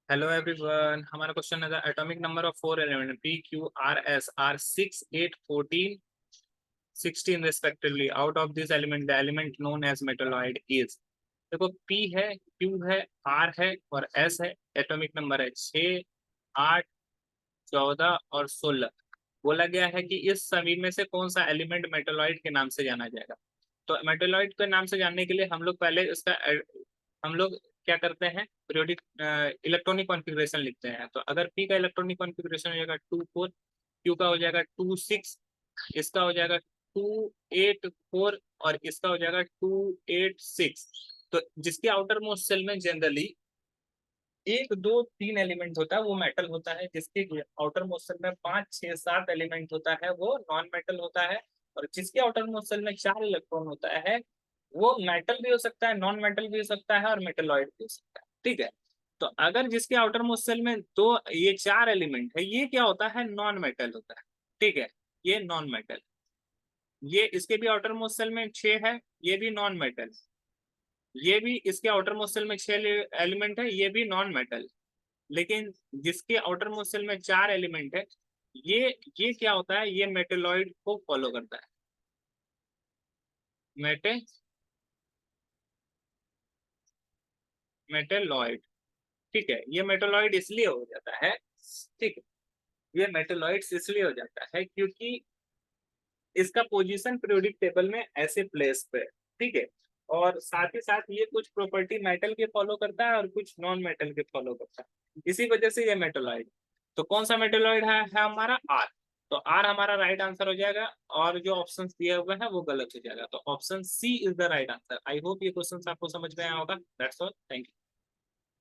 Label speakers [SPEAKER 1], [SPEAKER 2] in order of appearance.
[SPEAKER 1] Hello everyone, हमारा question है the atomic number of four element P Q R S are 6 8 14 16 respectively. Out of this element the element known as metalloid is. देखो, P है, Q है, R है और S है। Atomic number है 6, 8, 14 और 16। बोला गया है कि इस सभी में से कौन सा एलिमेंट मेटलॉइड के नाम से जाना जाएगा। तो मेटलॉइड के नाम से जानने के लिए हम लोग पहले इसका हम लोग क्या करते हैं, पीरियोडिक इलेक्ट्रॉनिक कॉन्फ़िगरेशन लिखते हैं। तो अगर पी का इलेक्ट्रॉनिक कॉन्फ़िगरेशन हो जाएगा 2 4, क्यू का हो जाएगा 2 6, इसका हो जाएगा 2 8 4 और इसका हो जाएगा 2 8 6। तो जिसके आउटर मोस्ट सेल में जनरली 1 2 3 एलिमेंट होता है वो मेटल होता है, जिसके आउटर मोस्ट सेल में 5 6 7 एलिमेंट होता है वो नॉन मेटल होता है। और जिसके आउटर मोस्ट सेल में 4 इलेक्ट्रॉन होता है वो मेटल भी हो सकता है, नॉन मेटल भी हो सकता है और मेटलॉइड भी हो सकता है। ठीक है। तो अगर जिसके आउटर मोस्ट सेल में दो ये 4 एलिमेंट है, ये क्या होता है, नॉन मेटल होता है। ठीक है, ये नॉन मेटल। ये इसके भी आउटर मोस्ट सेल में 6 है, ये भी नॉन मेटल। ये भी इसके आउटर मोस्ट सेल में 6 एलिमेंट है, ये भी नॉन मेटल। लेकिन जिसके आउटर मोस्ट सेल में 4 एलिमेंट है, ये क्या होता है, ये मेटेलॉइड को फॉलो करता है। मेटे मेटेलॉइड। ठीक है, ये मेटेलॉइड इसलिए हो जाता है। ठीक है, ये मेटेलॉइड्स इसलिए हो जाता है क्योंकि इसका पोजीशन पीरियोडिक टेबल में ऐसे प्लेस पे। ठीक है। और साथ ही साथ ये कुछ प्रॉपर्टी मेटल के फॉलो करता है और कुछ नॉन मेटल के फॉलो करता है, इसी वजह से ये मेटेलॉइड। तो कौन सा मेटेलॉइड है हमारा आर। तो आर हमारा राइट आंसर हो जाएगा और जो ऑप्शन दिए हुए हैं वो गलत हो जाएगा। तो option C is the right answer. I hope ये क्वेश्चन आपको समझ में आया होगा। That's all, thank you.